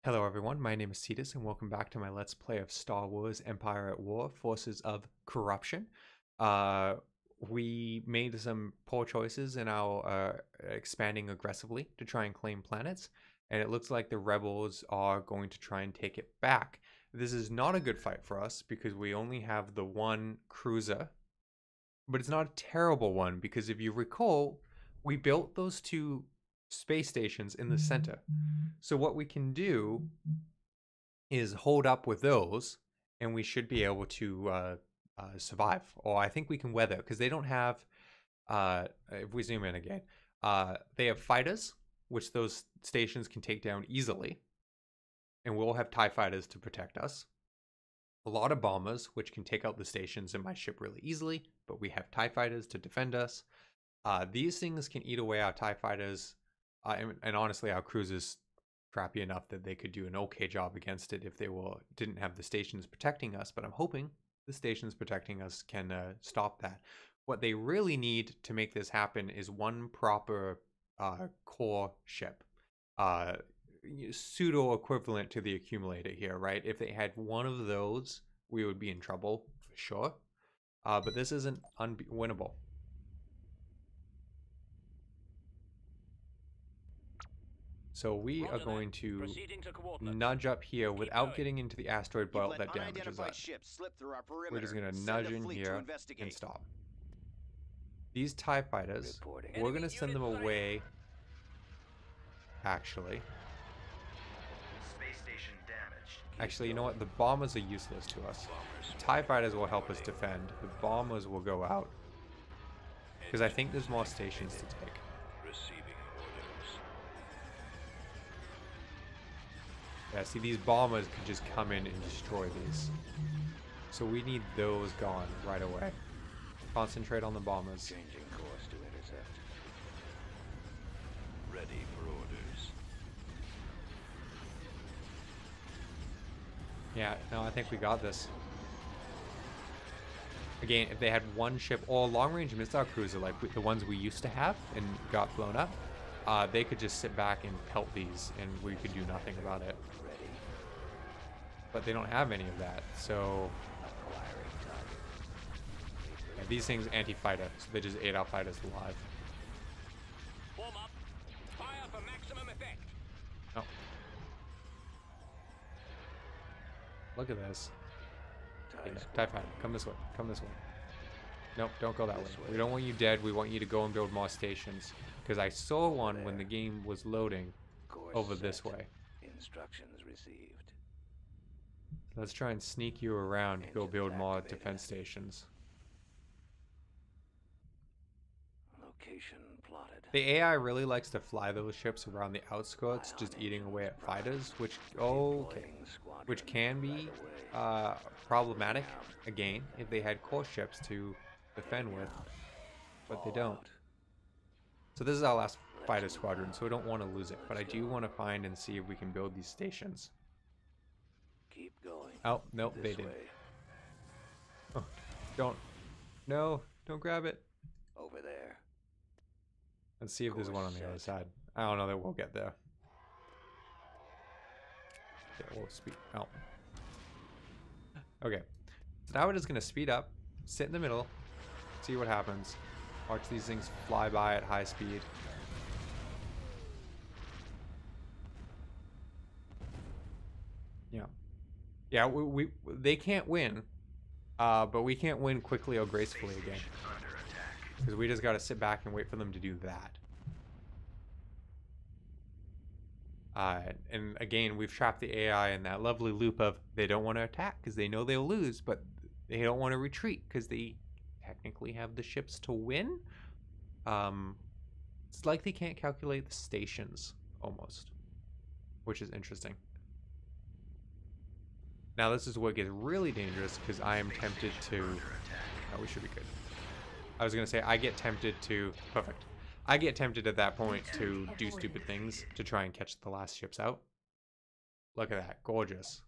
Hello everyone, my name is Cetus and welcome back to my Let's Play of Star Wars Empire at War, Forces of Corruption. We made some poor choices in our expanding aggressively to try and claim planets, and it looks like the rebels are going to try and take it back. This is not a good fight for us because we only have the one cruiser, but it's not a terrible one because if you recall, we built those two space stations in the center. So what we can do is hold up with those, and we should be able to survive. Or I think we can weather, because they don't have, if we zoom in again, they have fighters, which those stations can take down easily. And we'll have TIE fighters to protect us. A lot of bombers, which can take out the stations in my ship really easily, but we have TIE fighters to defend us. These things can eat away our TIE fighters, and honestly, our cruisers crappy enough that they could do an okay job against it if they didn't have the stations protecting us, but I'm hoping the stations protecting us can stop that. What they really need to make this happen is one proper core ship, pseudo equivalent to the accumulator here, right? If they had one of those, we would be in trouble for sure, but this isn't unwinnable. So we are going to nudge up here without getting into the asteroid belt that damages us. We're just going to nudge in here and stop. These TIE fighters, we're going to send them away, actually. Actually, you know what? The bombers are useless to us. The TIE fighters will help us defend. The bombers will go out. Because I think there's more stations to take. Yeah, see, these bombers could just come in and destroy these. So we need those gone right away. Concentrate on the bombers. Changing course to intercept. Ready for orders. Yeah, no, I think we got this. Again, if they had one ship or a long-range missile cruiser like the ones we used to have and got blown up, they could just sit back and pelt these and we could do nothing about it. But they don't have any of that, so yeah, these things anti-fighter, so they just ate our fighters alive. Warm up. Fire for maximum effect. Oh. Look at this. Yeah, TIE fighter, come this way. Come this way. Nope, don't go that way. We don't want you dead. We want you to go and build more stations. Because I saw one when the game was loading over this way. Instructions received. Let's try and sneak you around to go build more defense stations. Location plotted. The AI really likes to fly those ships around the outskirts, just eating away at fighters, which which can be problematic again if they had core ships to defend with, but they don't. So this is our last fighter squadron, so we don't want to lose it, but I do want to find and see if we can build these stations. Keep going. Oh, nope, they didn't. Oh, don't grab it. Over there. Let's see if there's one on the other side. I don't know that we'll get there. Okay, we'll speed. Oh. Okay. So now we're just going to speed up, sit in the middle, see what happens. Watch these things fly by at high speed. Yeah. Yeah, they can't win, but we can't win quickly or gracefully again. Because we just got to sit back and wait for them to do that. And again, we've trapped the AI in that lovely loop of they don't want to attack because they know they'll lose, but they don't want to retreat because they technically have the ships to win. It's like they can't calculate the stations, almost, which is interesting. Now this is what gets really dangerous because I am tempted to... Oh, we should be good. I was going to say I get tempted to... Perfect. I get tempted at that point to do stupid things to try and catch the last ships out. Look at that. Gorgeous.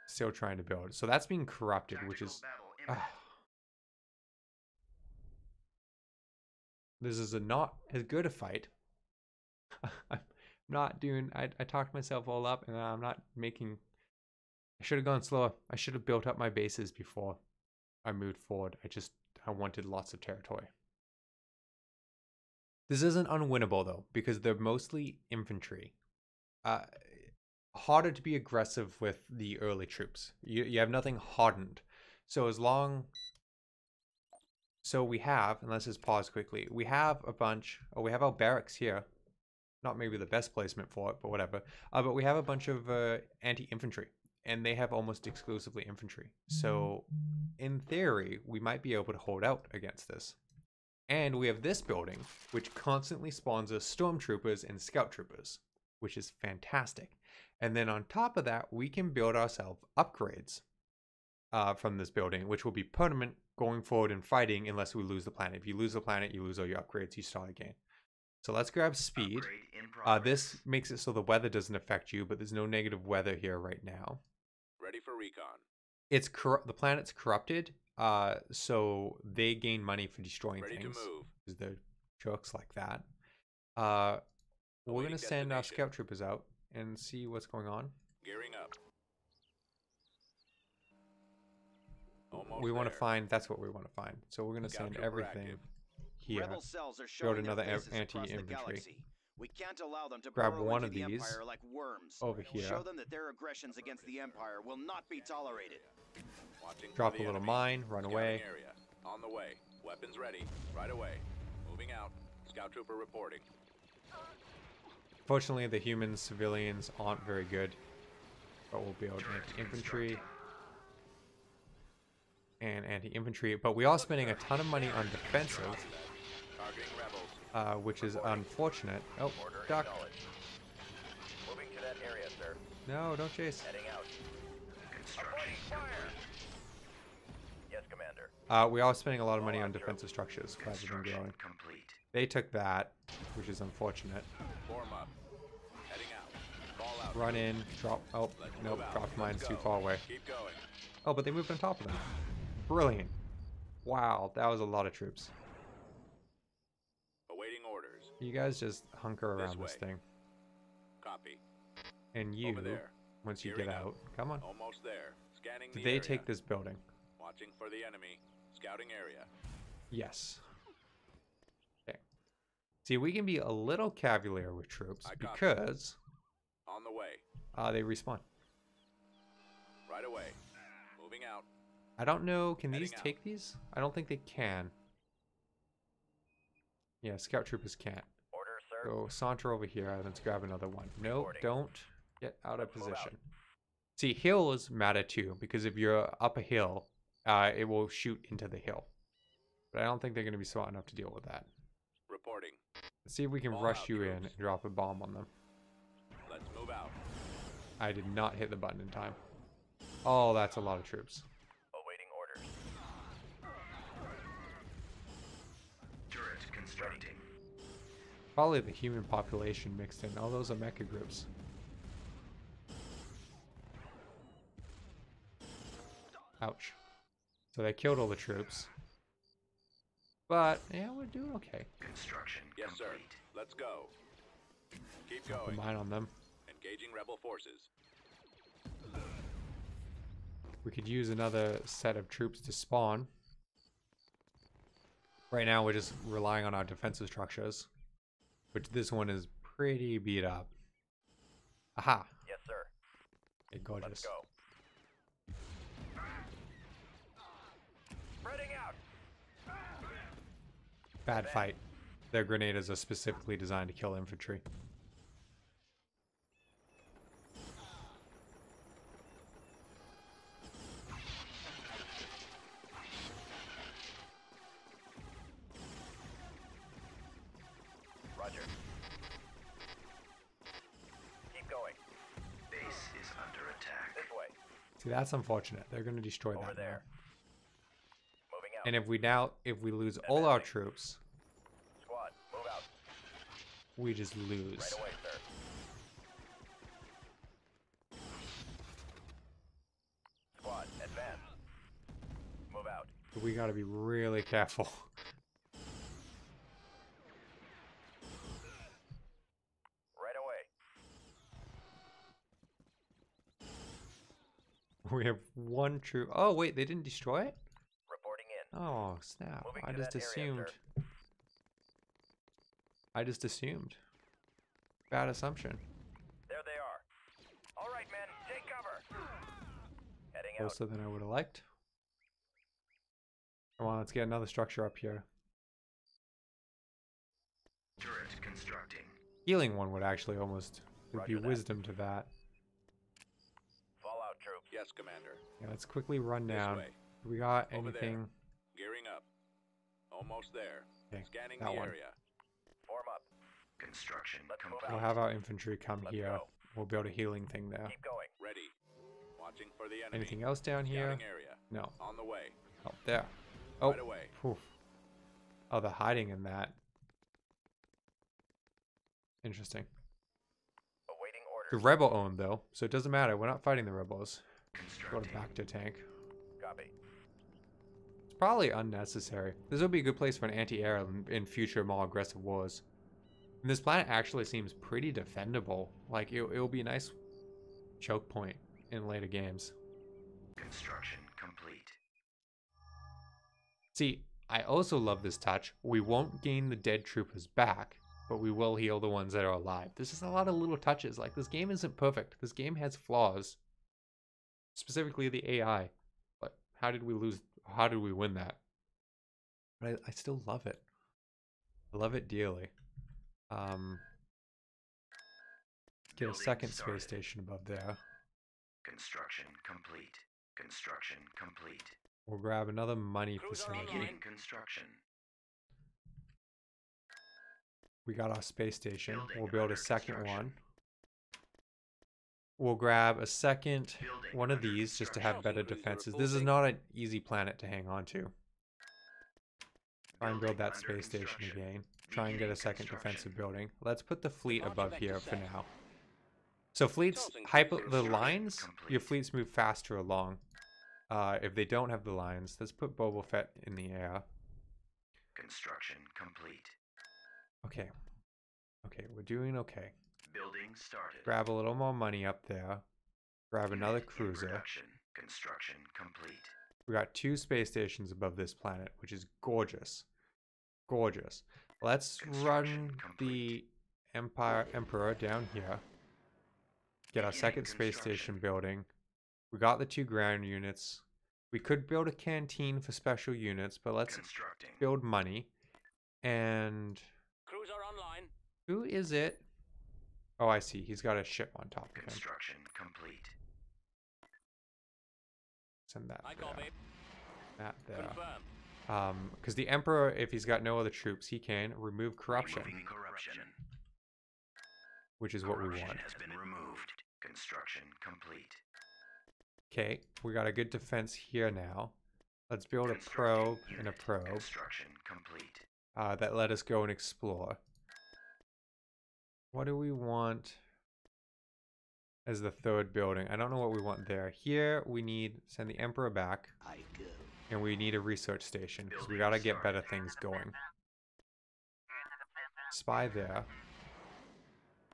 Still trying to build. So that's being corrupted, which is... This is not as good a fight. not doing. I talked myself all up, and I'm not making. I should have gone slower. I should have built up my bases before I moved forward. I wanted lots of territory. This isn't unwinnable though, because they're mostly infantry. Harder to be aggressive with the early troops. You have nothing hardened. So we have, and let's just pause quickly. We have a bunch, we have our barracks here. Not maybe the best placement for it, but whatever. But we have a bunch of anti-infantry, and they have almost exclusively infantry. So in theory, we might be able to hold out against this. And we have this building, which constantly spawns us stormtroopers and scout troopers, which is fantastic. And then on top of that, we can build ourselves upgrades from this building, which will be permanent going forward in fighting unless we lose the planet. If you lose the planet, you lose all your upgrades, you start again. So let's grab speed. This makes it so the weather doesn't affect you, but there's no negative weather here right now. Ready for recon. It's the planet's corrupted, so they gain money for destroying Ready things. to move. Because they're jerks like that. We're gonna send our scout troopers out and see what's going on. Gearing up. Almost We want to there. find. That's what we want to find. So we're gonna Scout send trooper everything active. here. Rebel cells are Build showing another their faces across the anti-infantry. galaxy. We can't allow them to Grab burrow one into of the these Empire like worms. over here. Show them that their aggressions against the Empire will not be tolerated. Watching for Drop a the little enemy. mine. Run Scouting away. Area. On the way. Weapons ready. Right away. Moving out. Scout trooper reporting. Fortunately, the human civilians aren't very good, but we'll build anti-infantry and anti-infantry. But we are spending a ton of money on defensive, Targeting rebels. which is unfortunate. Oh, duck! Moving to that area, sir. No, don't chase. Heading out. Avoiding fire! Yes, Commander. We are spending a lot of money on defensive structures rather than growing. Complete. They took that, which is unfortunate. Form up. Heading out. Fall out. Run in, drop. Oh, Let's nope, move out. drop mines Let's too go. far away. Keep going. Oh, but they moved on top of them. Brilliant. Wow, that was a lot of troops. Awaiting orders. You guys just hunker around this way. thing. Copy. And you, Over there. once you Gearing get up. out, come on. Almost there. Scanning Did the they area. take this building? Watching for the enemy. Scouting area. Yes. Okay. See, we can be a little cavalier with troops I copy. because On the way. they respawn. Right away. Moving out. I don't know. Can these Heading out. take these? I don't think they can. Yeah, scout troopers can't. Order, sir. So saunter over here. Let's grab another one. No, Reporting. don't get out of Let's move out. position. See, hills matter too, because if you're up a hill, it will shoot into the hill. But I don't think they're going to be smart enough to deal with that. Reporting. Let's see if we can Ball rush out, you in troops. and drop a bomb on them. Let's move out. I did not hit the button in time. Oh, that's a lot of troops. Awaiting orders. Turret constructing. Probably the human population mixed in. Oh, those are mecha groups. Ouch. So they killed all the troops. But, yeah, we're doing okay. Construction Yes, sir. complete. Let's go. Keep Drop a going. mine on them. Engaging rebel forces. We could use another set of troops to spawn. Right now, we're just relying on our defensive structures. Which this one is pretty beat up. Aha! Yes, sir. Okay, gorgeous. Let's go. Spreading out. Bad fight. Their grenades are specifically designed to kill infantry. Roger. Keep going. Base is under attack. This way. See, that's unfortunate. They're going to destroy Over that there. now. Moving out. And if we lose all our troops, Squad, move out. we just lose. Right away, sir. Squad, advance. Move out. We got to be really careful. Right away. We have one troop. Oh, wait, they didn't destroy it? Reporting in. Oh, snap. Moving I to just that area, assumed. sir. I just assumed. Bad assumption. There they are. All right, men, take cover. Heading out. Closer than I would have liked. Come on, let's get another structure up here. Turret constructing. Healing one would actually almost would be Roger that. wisdom to that. Fallout troops. Yes, Commander. Yeah, let's quickly run This down. way. Do we got Over there. anything? Gearing up. Almost there. Okay, Scanning that the one. area. Form up. Construction Let's move complete. We'll have our infantry come Let's here. go. We'll build a healing thing there. Keep going. Ready. Watching for the enemy. Anything else down here? Scouting area. No. On the way. Oh, there. Oh, Right away. poof. Oh, they're hiding in that. Interesting. Awaiting The orders. rebel owned though, so it doesn't matter. We're not fighting the rebels. Go to Constructing. back to tank. Copy. It's probably unnecessary. This would be a good place for an anti-air in future more aggressive wars. And this planet actually seems pretty defendable. Like it'll be a nice choke point in later games. Construction complete. See, I also love this touch. We won't gain the dead troopers back, but we will heal the ones that are alive. This is a lot of little touches. Like, this game isn't perfect. This game has flaws. Specifically the AI. But how did we lose? How did we win that? But I still love it. I love it dearly. Get a Building second started. space station above there. Construction complete. Construction complete. We'll grab another money Cruiser facility. online. Beginning construction. We got our space station. Building We'll build under a second construction. one. We'll grab a second Building one of under these just to have construction. better Cruiser defenses. This is reporting. not an easy planet to hang on to. Try and build Building that under space station construction. again. Try and get a Beginning second construction. defensive building. Let's put the fleet Launch above vector here for set. now. So fleets, Tossing hyper cruiser the strike. lines, your Complete. fleets move faster along. If they don't have the lines, let's put Boba Fett in the air. Construction complete. Okay. Okay, we're doing okay. Building started. Grab a little more money up there. Grab another Unit in cruiser. production. Construction complete. We got 2 space stations above this planet, which is gorgeous. Gorgeous. Let's Construction run complete. the Emperor down here. Get our Beginning second space construction. station building. We got the 2 ground units. We could build a canteen for special units, but let's Constructing. build money. And Cruiser online. who is it? Oh, I see. He's got a ship on top of him. Construction complete. Send that I there. copy. That there. Confirm. Because the Emperor, if he's got no other troops, he can remove corruption, Removing corruption. which is what we Corruption want. has been removed. Construction complete. Okay, we got a good defense here now. Let's build a probe Constructing and a unit. probe Construction complete. that let us go and explore. What do we want as the third building? I don't know what we want there. Here we need send the Emperor back, and we need a research station because we gotta get better things going. Spy there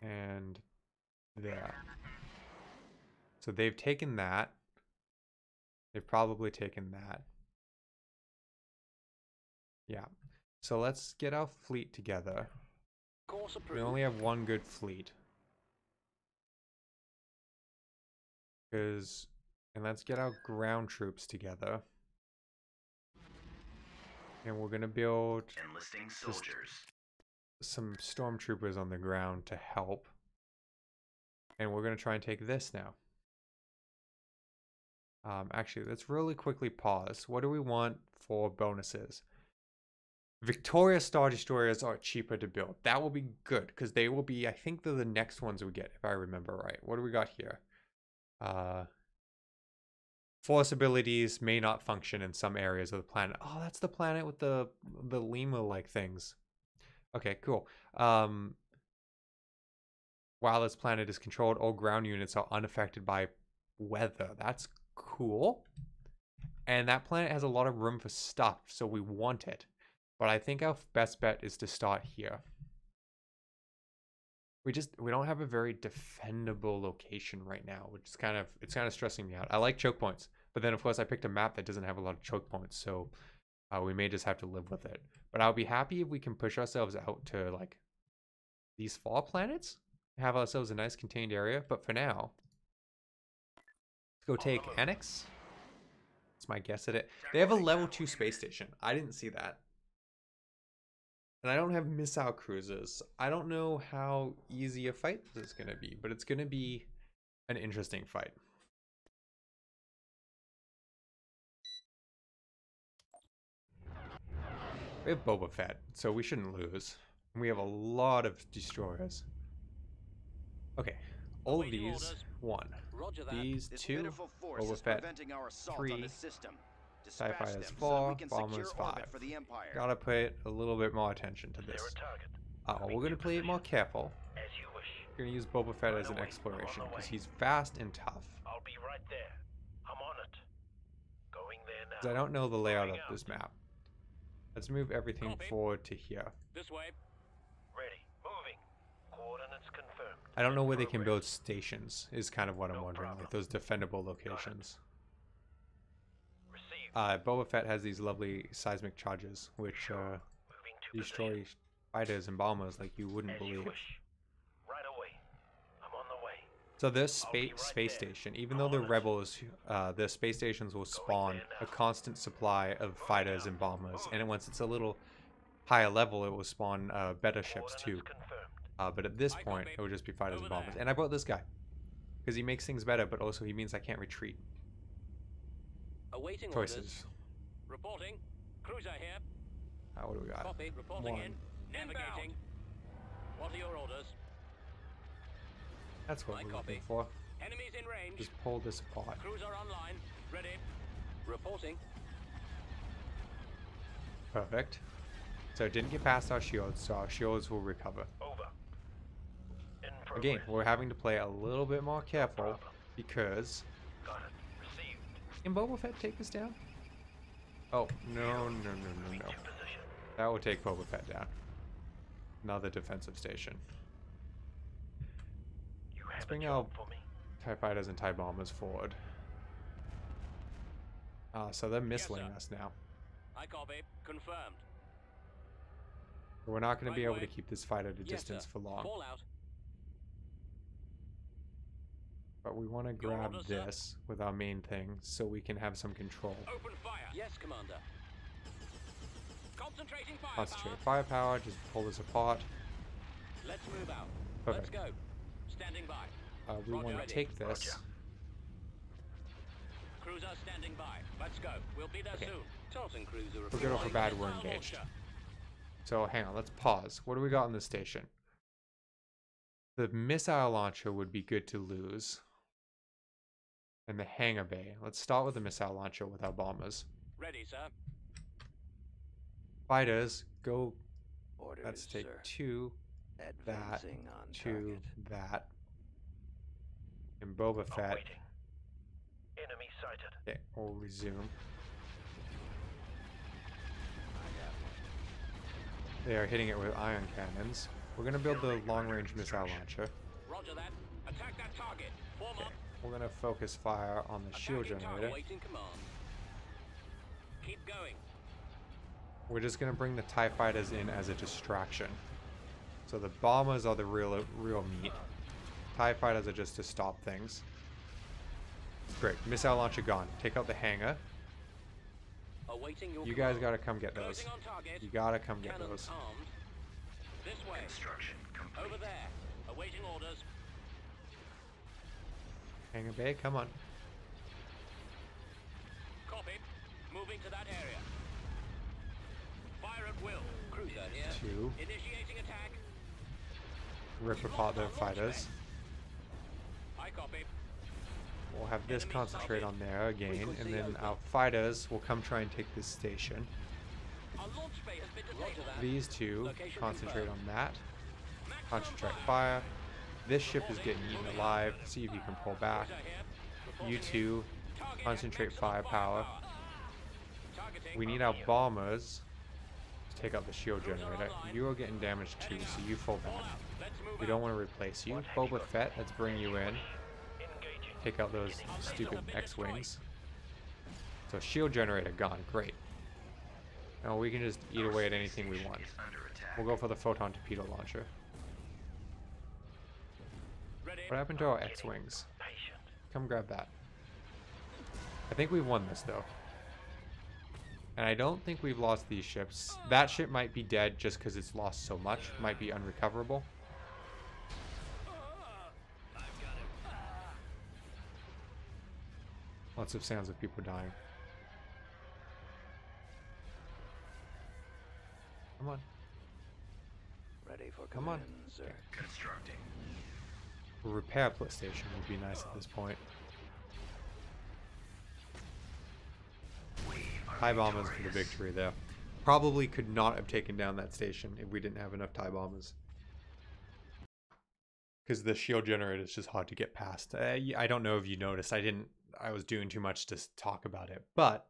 and there. So they've taken that. They've probably taken that. Yeah. So let's get our fleet together. Course We approved. only have one good fleet. And let's get our ground troops together. And we're gonna build Enlisting soldiers. some stormtroopers on the ground to help. And we're gonna try and take this now. Actually, let's really quickly pause. What do we want for bonuses? Victoria Star Destroyers are cheaper to build. That will be good, because they will be, I think they're the next ones we get, if I remember right. What do we got here? Force abilities may not function in some areas of the planet. Oh, that's the planet with the lemur-like things. Okay, cool. While this planet is controlled, all ground units are unaffected by weather. That's cool. And that planet has a lot of room for stuff, so we want it. But I think our best bet is to start here. we don't have a very defendable location right now, which is kind of stressing me out. I like choke points, but then of course I picked a map that doesn't have a lot of choke points, so we may just have to live with it. But I'll be happy if we can push ourselves out to like these far planets, have ourselves a nice contained area. But for now, let's go take Anaxes. That's my guess at it. They have a level 2 space station. I didn't see that. And I don't have missile cruisers. I don't know how easy a fight this is going to be, but it's going to be an interesting fight. We have Boba Fett, so we shouldn't lose. And we have a lot of destroyers. Okay, all of these, 1. These, 2, Boba Fett, 3, TIE Fighters 4, Bombers 5. Gotta pay a little bit more attention to this. We're gonna play it more careful. We're gonna use Boba Fett as an exploration, because he's fast and tough. I'll be right there. I'm on it. Going there now. 'Cause I don't know the layout of this map. Let's move everything forward to here. This way. Ready. Moving. Coordinates confirmed. I don't know where they can build stations, is kind of what I'm wondering, like those defendable locations. Boba Fett has these lovely seismic charges, which destroy fighters and bombers like you wouldn't believe. Right away. I'm on the way. So this space station, even though the rebels, the space stations will spawn a constant supply of fighters and bombers, and once it's a little higher level, it will spawn better ships too. But at this point, it will just be fighters and bombers. And I brought this guy because he makes things better, but also he means I can't retreat. Awaiting Choices. orders. Reporting. Cruiser here. What do we got? Copy. Reporting 1. in. Navigating. What are your orders? That's what My we're copy. looking for. Enemies in range. Just pull this apart. Cruiser online. Ready. Reporting. Perfect. So it didn't get past our shields, so our shields will recover. Over. In progress. Again, we're having to play a little bit more careful because... Got it. Received. Can Boba Fett take this down? Oh, no. That will take Boba Fett down. Another defensive station. Let's bring our TIE Fighters and TIE Bombers forward. So they're missling us now. I copy. Confirmed. We're not going to be Right able to away. keep this fight at a Yes, distance sir. for long. Fallout. But we want to Your grab orders, sir. this with our main thing so we can have some control. Open fire. Yes, Commander. Concentrating fire. Concentrate firepower, just pull this apart. Let's move out. Perfect. Let's go. Standing by. We Roger, want to ready. take this. Roger. Cruiser standing by. Let's go. We'll be there Okay. soon. Tartan cruiser. We're good off the bad, we're Missile engaged. launcher. So hang on, let's pause. What do we got in the station? The missile launcher would be good to lose. And the hangar bay. Let's start with the missile launcher with our bombers. Ready, sir. Fighters, go. Orders, Let's take sir. 2, that, Advancing on 2, target. that. And Boba Fett. Awaiting. Enemy sighted. Okay, we'll resume. They are hitting it with ion cannons. We're going to build the long-range missile launcher. Roger that. Attack that target. Form up. We're going to focus fire on the shield Attacking target. generator. Waiting command. Keep going. We're just going to bring the TIE Fighters in as a distraction. So the bombers are the real meat. TIE Fighters are just to stop things. Great. Missile launcher gone. Take out the hangar. Awaiting your You guys command. gotta come get those. Closing on target. You gotta come get Cannons those. armed. This way. Construction complete. Over there. Awaiting orders. Hangar bay, come on. Copy. Moving to that area. Fire at will. Cruiser here. 2. Initiating attack. Rip apart their fighters. I copy. We'll have this concentrate on there again, and then our fighters will come try and take this station. Our launch bay has been disabled. These 2 Location concentrate on confirmed. that. Maximum Concentrate fire. fire. This ship is getting eaten alive. See if you can pull back. Cruiser here. You Reporting 2 in. Target at concentrate maximum firepower. Targeting. We need our bombers to take out the shield generator. You are getting damaged too, so you fall back. We don't want to replace you. Boba Fett, let's bring you in. Take out those stupid X-Wings. So shield generator gone, great. Now we can just eat away at anything we want. We'll go for the photon torpedo launcher. What happened to our X-Wings? Come grab that. I think we've won this though. And I don't think we've lost these ships. That ship might be dead just because it's lost so much. Might be unrecoverable. Lots of sounds of people dying. Come on. Ready for Come on. sir. Constructing. A repair station would be nice at this point. TIE bombers for the victory there. Probably could not have taken down that station if we didn't have enough TIE bombers. Because the shield generator is just hard to get past. I don't know if you noticed. I was doing too much to talk about it. But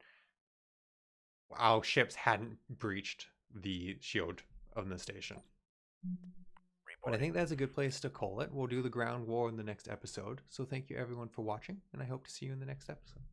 our ships hadn't breached the shield of the station. But I think that's a good place to call it. We'll do the ground war in the next episode. So thank you everyone for watching, and I hope to see you in the next episode.